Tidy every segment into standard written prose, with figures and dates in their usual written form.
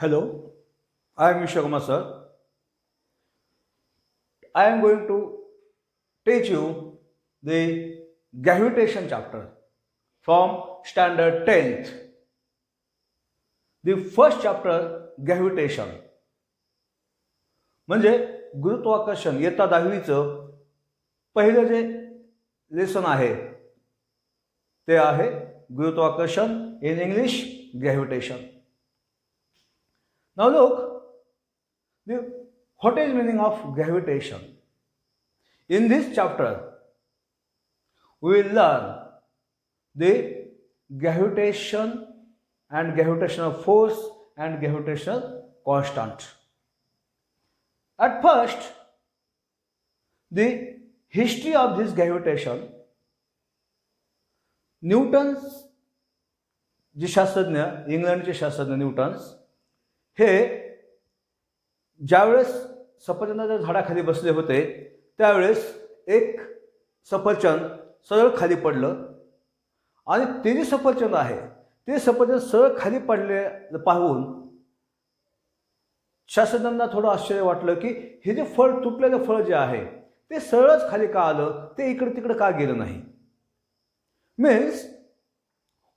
Hello, I am Vishwakumar sir. I am going to teach you the gravitation chapter from standard 10th. The first chapter gravitation म्हणजे गुरुत्वाकर्षण इयत्ता 10वीचं पहिलं जे lesson आहे ते आहे गुरुत्वाकर्षण in English gravitation. Now look, what is meaning of gravitation? In this chapter, we will learn the gravitation and gravitational force and gravitational constant. At first, the history of this gravitation, Newton's जे शास्त्रज्ञ इंग्लंडचे शास्त्रज्ञ Newton's हे ज्यावेळेस सफरचंदाच्या झाडाखाली बसले होते त्यावेळेस एक सफरचंद सरळ खाली पडलं आणि ते जे सफरचंद आहे ते सफरचंद सरळ खाली पडले पाहून शास्त्रज्ञांना थोडं आश्चर्य वाटलं की हे जे फळ तुटलेलं फळ जे आहे ते सरळच खाली का आलं, ते इकडे तिकडे का गेलं नाही. Means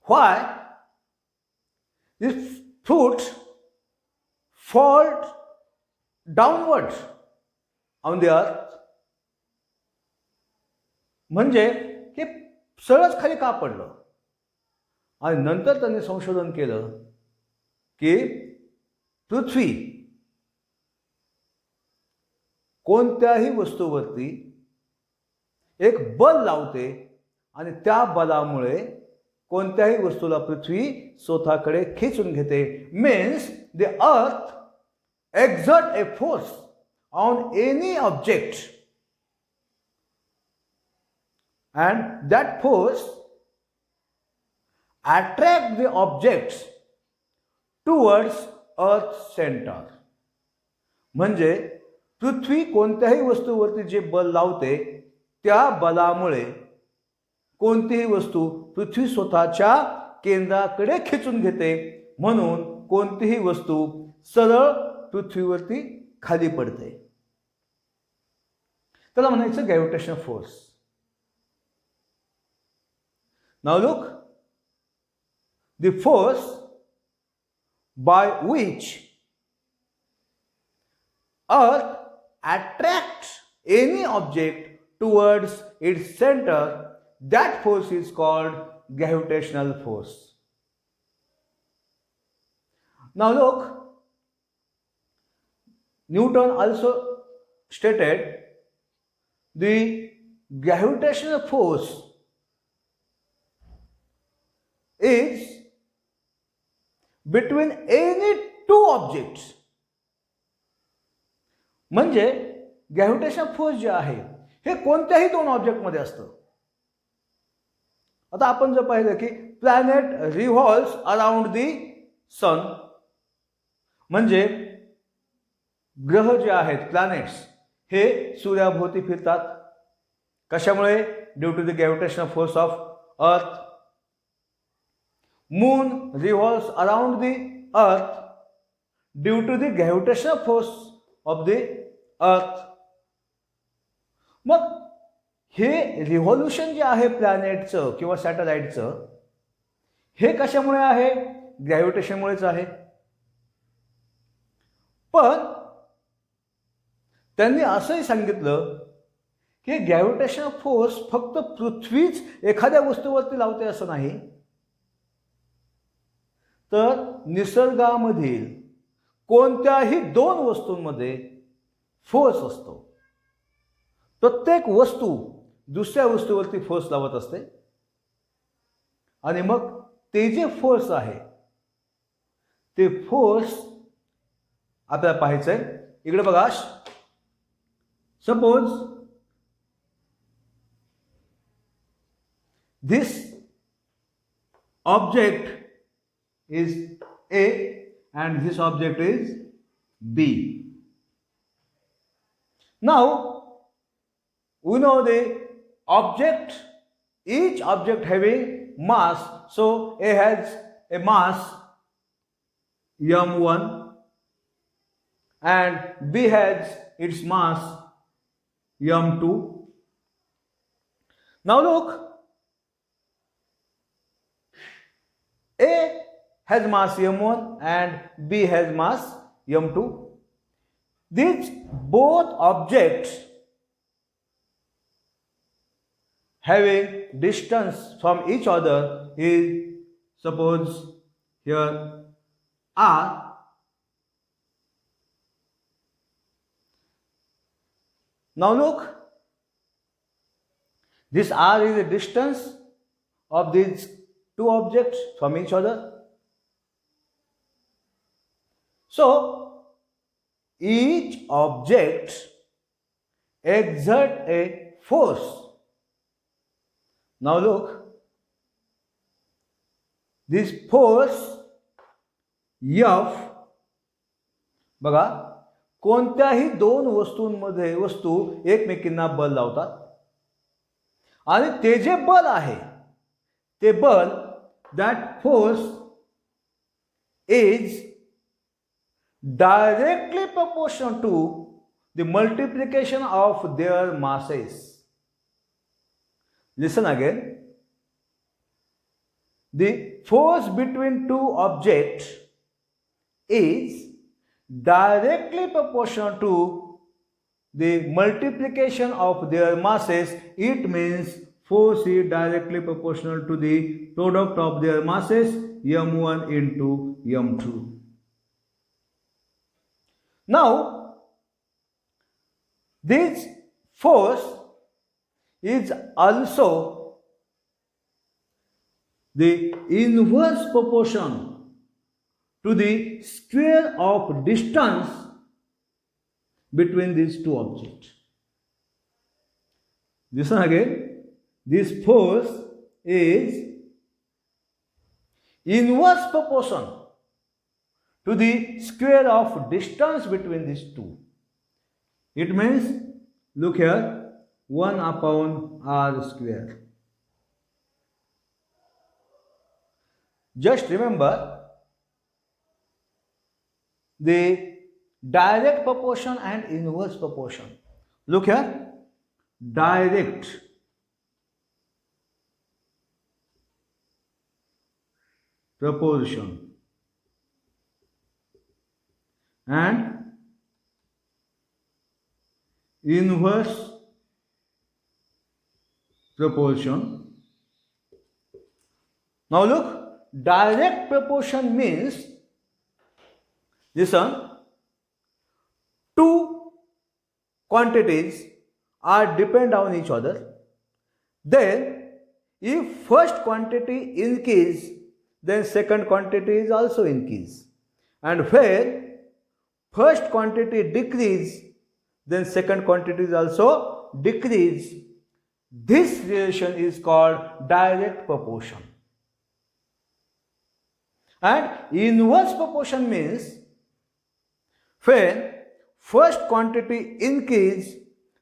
why this fruit fall downwards on the earth, म्हणजे हे सरळच खाली का पडलं. आणि नंतर त्यांनी संशोधन केलं की पृथ्वी कोणत्याही वस्तूवरती एक बल लावते आणि त्या बलामुळे कोणत्याही वस्तूला पृथ्वी स्वतःकडे खेचून घेते. Means the earth exert a force on any object and that force attract the objects towards earth centre. म्हणजे पृथ्वी कोणत्याही वस्तूवरती जे बल लावते त्या बलामुळे कोणतीही वस्तू पृथ्वी स्वतःच्या केंद्राकडे खेचून घेते, म्हणून कोणतीही वस्तू सरळ पृथ्वीवरती खाली पडते. त्याला म्हणायचं gravitational force. Now look, the force by which earth attracts any object towards its center, that force is called gravitational force. Now look, Newton also stated the gravitational force is between any two objects. म्हणजे gravitation force जे आहे हे कोणत्याही दोन ऑब्जेक्टमध्ये असतं. आता आपण जर पाहिलं की planet revolves around the sun, म्हणजे ग्रह जे आहेत प्लॅनेट्स हे सूर्याभोवती फिरतात. कशामुळे? Due to the gravitational force of earth. Moon revolves around the earth due to the gravitational force of the earth. मग हे रिव्हॉल्युशन जे आहे प्लॅनेटचं किंवा सॅटेलाइटचं हे कशामुळे आहे? ग्रॅव्हिटेशनमुळेच आहे. पण त्यांनी असंही सांगितलं की ग्रॅव्हिटेशनल फोर्स फक्त पृथ्वीच एखाद्या वस्तूवरती लावते असं नाही, तर निसर्गामधील कोणत्याही दोन वस्तूंमध्ये फोर्स असतो. प्रत्येक वस्तू दुसऱ्या वस्तूवरती फोर्स लावत असते आणि मग ते जे फोर्स आहे ते फोर्स आपल्याला पाहायचंय. इकडे बघा, suppose this object is a and this object is B. Now we know the object, each object having mass, so A has a mass m1 and B has its mass m2. Now look, A has mass m1 and B has mass m2. These both objects having distance from each other is, suppose here, r. Now look, this r is the distance of these two objects from each other. So each object exert a force. Now look, this force F, बघा, कोणत्याही दोन वस्तूंमध्ये वस्तू एकमेकींना बल लावतात आणि ते जे बल आहे ते बल, that force is directly proportional to the multiplication of their masses. Listen again. The force between two objects is directly proportional to the multiplication of their masses. It means force is directly proportional to the product of their masses m1 into m2. Now this force is also the inverse proportion to the square of distance between these two objects. Listen again. This force is inverse proportion to the square of distance between these two. It means, look here, 1 upon r square. Just remember the direct proportion and inverse proportion. Look here, direct proportion and inverse proportion. Now look, direct proportion means, listen, two quantities are depend on each other. Then if first quantity increase, then second quantity is also increase. And when first quantity decrease, then second quantity is also decrease. This relation is called direct proportion. And inverse proportion means when first quantity increase,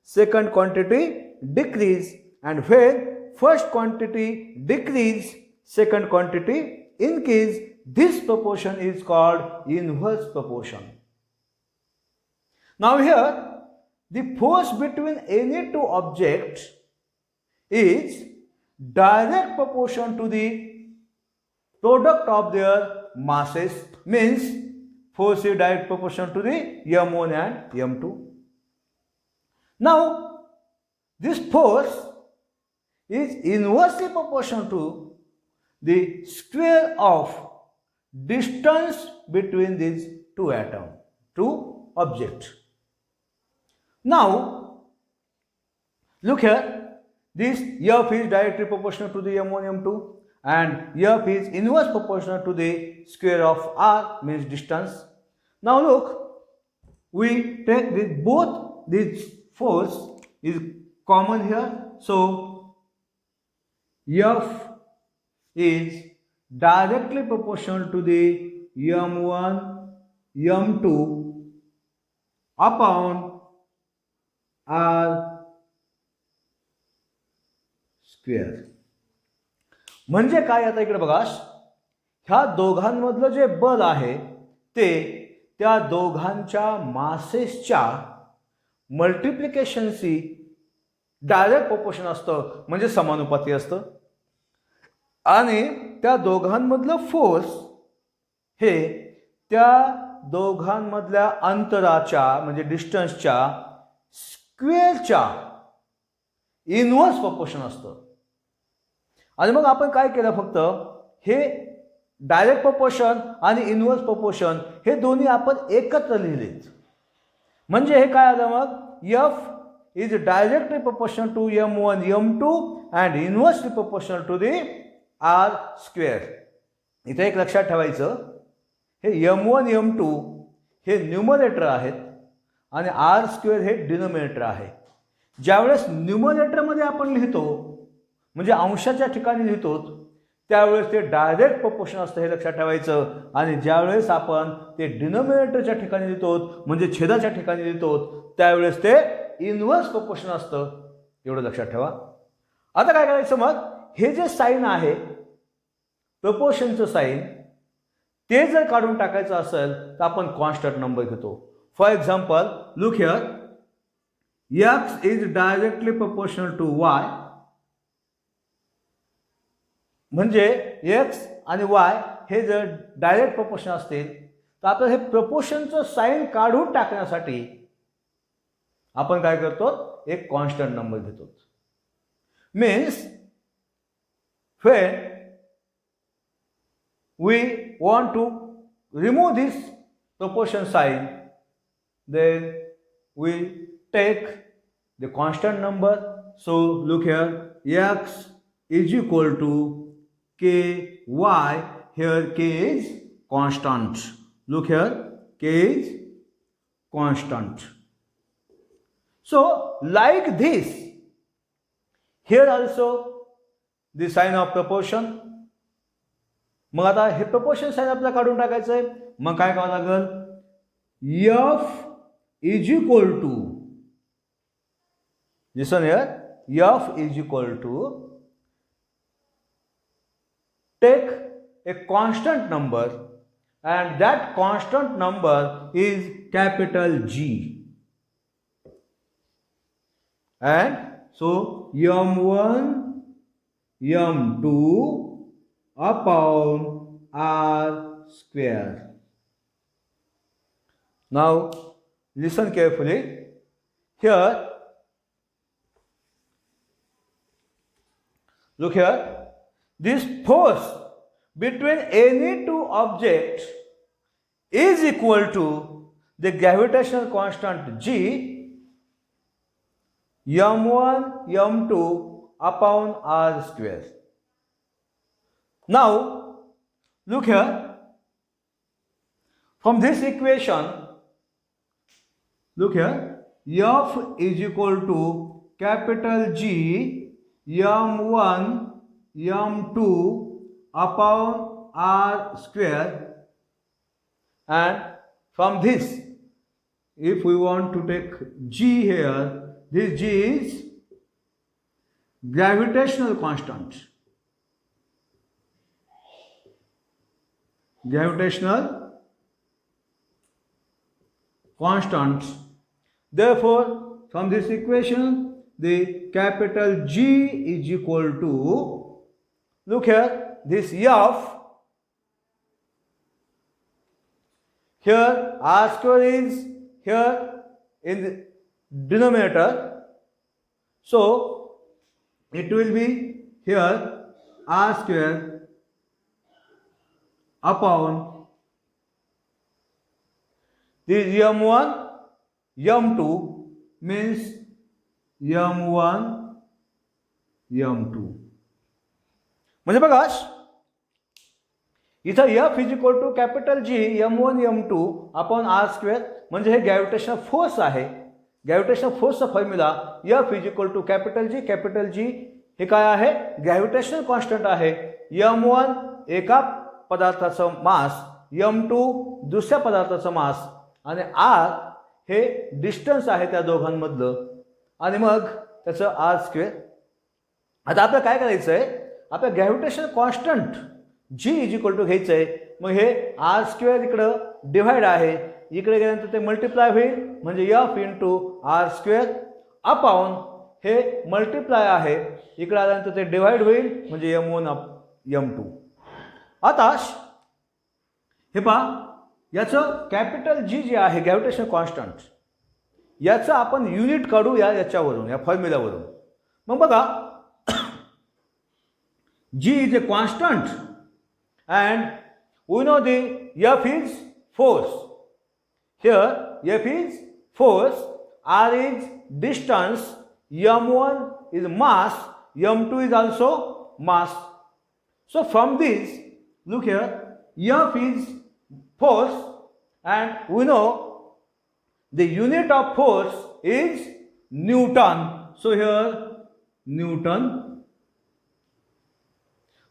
second quantity decrease, and when first quantity decrease, second quantity increase. This proportion is called inverse proportion. Now here, the force between any two objects is direct proportion to the product of their masses, means force is direct proportion to the m1 and m2. Now this force is inversely proportional to the square of distance between these two atoms, two objects. Now look here, this F is directly proportional to the m1, m2, and F is inverse proportional to the square of r, means distance. Now look, we take this, both this force is common here, so F is directly proportional to the m1, m2 upon r square. म्हणजे काय, आता इकडे बघा, ह्या दोघांमधलं जे बल आहे ते त्या दोघांच्या मासेसच्या मल्टिप्लिकेशनशी डायरेक्ट प्रोपोर्शन असतं, म्हणजे समानुपाती असतं. आणि त्या दोघांमधलं फोर्स हे त्या दोघांमधल्या अंतराच्या म्हणजे डिस्टन्सच्या स्क्वेअरच्या इनवर्स प्रोपोर्शन असतं. आणि मग आपण काय केलं, फक्त हे डायरेक्ट प्रोपोर्शन आणि इनवर्स प्रोपोर्शन हे दोन्ही आपण एकत्र लिहिलेत. म्हणजे हे काय आलं मग, F is directly proportional to m1 m2 and inversely proportional to the r square. इथे एक लक्षात ठेवायचं, हे m1 m2 हे न्यूमरेटर आहेत आणि r स्क्वेअर हे डिनोमिनेटर आहे. ज्यावेळेस न्यूमरेटरमध्ये आपण लिहितो म्हणजे अंशाच्या ठिकाणी लिहितो त्यावेळेस ते डायरेक्ट प्रोपोर्शन असतं, हे लक्षात ठेवायचं. आणि ज्यावेळेस आपण ते डिनोमिनेटरच्या ठिकाणी लिहितो म्हणजे छेदाच्या ठिकाणी लिहितो त्यावेळेस ते इनवर्स प्रोपोर्शन असतं, एवढं लक्षात ठेवा. आता काय करायचं, मग हे जे साइन आहे प्रोपोर्शनचं साइन ते जर काढून टाकायचं असेल तर आपण कॉन्स्टंट नंबर घेतो. For example look here, x is directly proportional to y. म्हणजे x आणि y हे जर डायरेक्ट प्रोपोर्शन असतील तर आपल्याला हे प्रोपोर्शनचं साइन काढून टाकण्यासाठी आपण काय करतो, एक कॉन्स्टंट नंबर घेतो. Means when we want to remove this proportion sign, then we take the constant number. So look here, x is equal to ky. Here k is constant. Look here, k is constant. So like this, here also the sign of proportion. मग आता हे proportion sign आपल्याला काढून टाकायचं आहे. मग काय करावं लागेल, f is equal to, listen here, f is equal to, take a constant number and that constant number is capital G. And so m1 m2 upon r square. Now listen carefully. Here, look here, this force between any two objects is equal to the gravitational constant G, m1 m2 upon r square. Now look here, from this equation, look here, f is equal to capital G m1 m2 upon r square. And from this, if we want to take G here, this G is gravitational constant. Gravitational constant. Therefore, from this equation, the capital G is equal to, look here, this f, here r square is here in the denominator, so it will be here r square upon this m1 m2 means m1 m2. म्हणजे बघा इथं f is equal to capital G m1 m2 upon r square म्हणजे हे gravitational force आहे. Gravitational फोर्सचा formula f is equal to capital G हे काय आहे, ग्रॅव्हिटेशनल कॉन्स्टंट आहे. m1 एका पदार्थाचं मास, m2 दुसऱ्या पदार्थाचं मास आणि r हे डिस्टन्स आहे त्या दोघांमधलं आणि मग त्याचं r स्क्वेअर. आता आपल्याला काय करायचं आहे, आपल्या gravitational constant G is equal to घ्यायचं आहे. मग हे r स्क्वेअर इकडं डिव्हाइड आहे, इकडे गेल्यानंतर ते मल्टिप्लाय होईल म्हणजे F into R square upon हे मल्टिप्लाय आहे इकडे आल्यानंतर ते डिवाइड होईल म्हणजे M1 M2. आता हे पहा याचं कॅपिटल जी जे आहे ग्रॅव्हिटेशनल कॉन्स्टंट याचं आपण युनिट काढू याच्यावरून या फॉर्म्युलावरून. मग बघा G is a constant and we know the F is force. Here F is force, R is distance, M1 is mass, M2 is also mass. So from this, look here, F is force and we know the unit of force is Newton. So here Newton.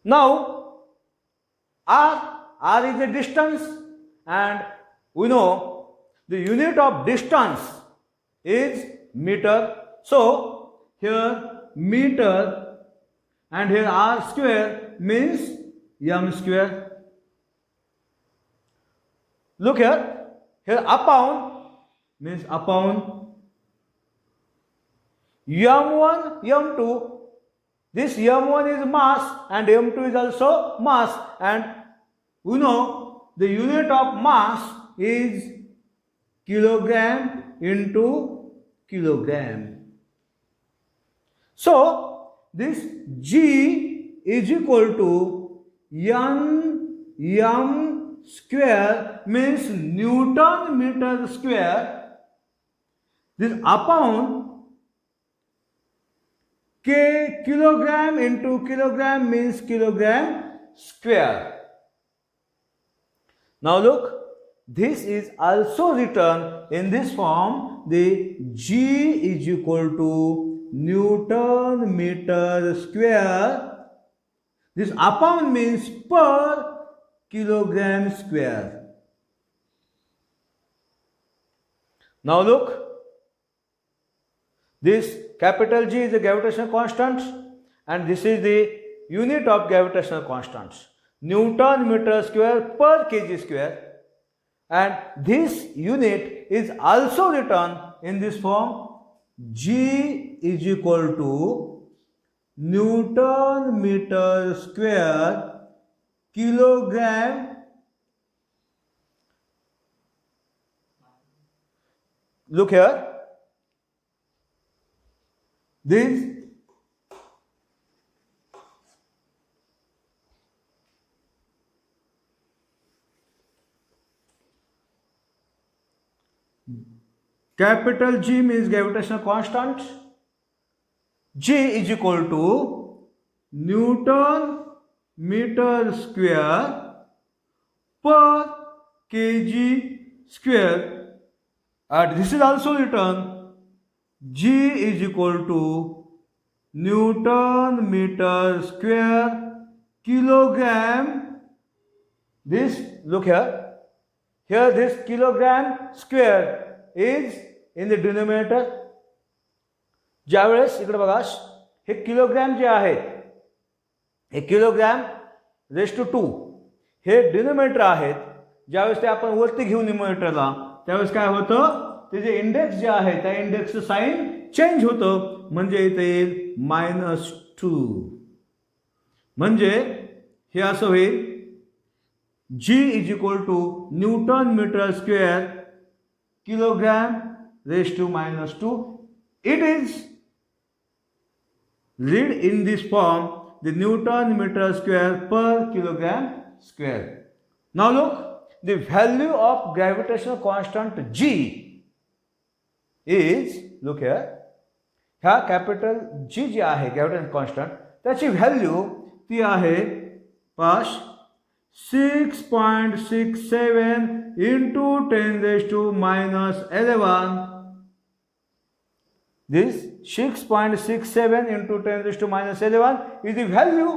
Now R is the distance and we know the unit of distance is meter. So here meter and here R square means M square. Look here upon means upon M1 M2. This M1 is mass and M2 is also mass and we know the unit of mass is kilogram into kilogram. So this G is equal to N M square means Newton meter square. This upon K kilogram into kilogram means kilogram square. Now look, this is also written in this form. The G is equal to Newton meter square. This upon means per kilogram square. Now look, this capital G is the gravitational constant and this is the unit of gravitational constants. Newton meter square per kg square and this unit is also written in this form. G is equal to Newton meter square kilogram. Look here. This capital G means gravitational constant. G is equal to Newton meter square per kg square and this is also written G is equal to Newton meter square kilogram. This look here this kilogram square is in the denominator. ज्यावेळेस इकडे बघा हे kilogram जे आहेत हे kilogram raise to 2 हे denominator आहेत. ज्यावेळेस ते आपण वरती घेऊन न्यूमरेटरला त्यावेळेस काय होतं ते जे इंडेक्स जे आहे त्या इंडेक्सचं साइन चेंज होतं म्हणजे इथे येईल -2 म्हणजे हे असं होईल G is equal to Newton meter square kilogram raised to -2. It is read in this form the Newton meter square per kilogram square. Now look, the value of gravitational constant G is, look here, ह्या capital G जी आहे gravitational constant त्याची value ती आहे 6.67 into 10⁻⁻11. This 6.67 into 10⁻⁻11 is the value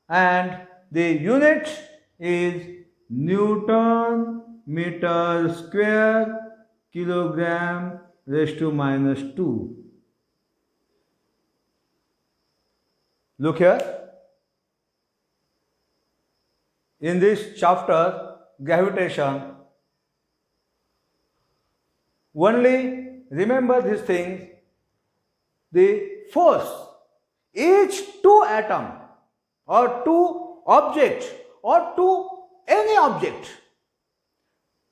and the unit is Newton meter square kilogram raised to -2. Look here. In this chapter, gravitation, only remember these things. The force, each two atom or two object or to any object,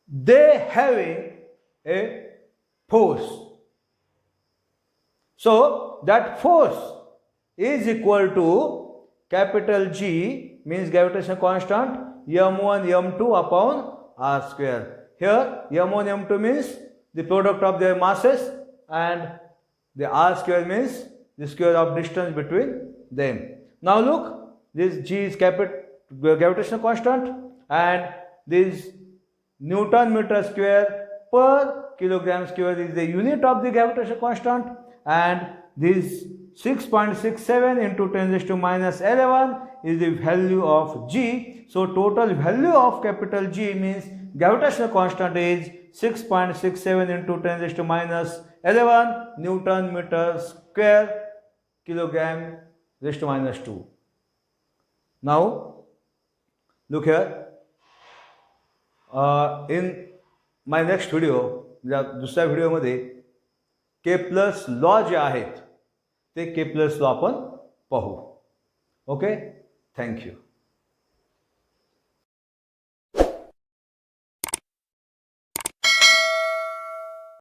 they having a force. So that force is equal to capital G, means gravitational constant, m1 m2 upon r square. Here m1 m2 means the product of their masses and the r square means the square of distance between them. Now look, this G is gravitational constant and this Newton meter square per kilogram square is the unit of the gravitational constant, and this 6.67 into 10 raised to minus 11 is the value of G. So total value of capital G means gravitational constant is 6.67 into 10 raised to minus 11 Newton meter square kilogram raised to minus 2. Now look here, in my next video, दुसऱ्या व्हिडिओमध्ये Kepler's law जे आहेत ते Kepler's law आपण पाहू. Okay, thank you.